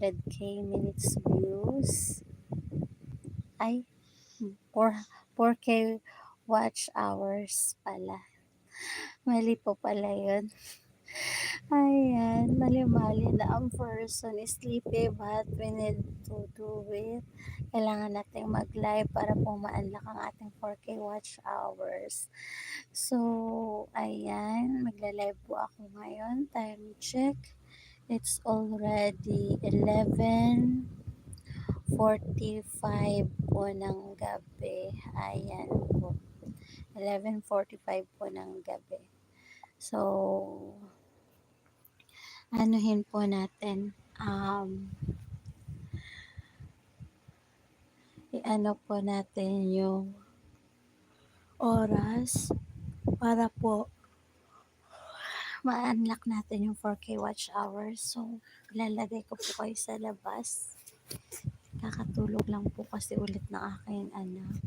400k minutes views. Ay, 4k watch hours pala. Mali po pala yun. Ayan, mali-mali na ang person is sleepy but we need to do it. Kailangan nating mag-live para po ma-unlock ang ating 4K watch hours. So, ayan, magla-live po ako ngayon. Time check. It's already 11:45 po ng gabi. Ayan po. 11:45 po ng gabi. So, anuhin po natin, i-ano po natin yung oras para po ma-unlock natin yung 4K watch hours. So, ilalagay ko po kayo sa labas. Kakatulog lang po kasi ulit ng aking anak.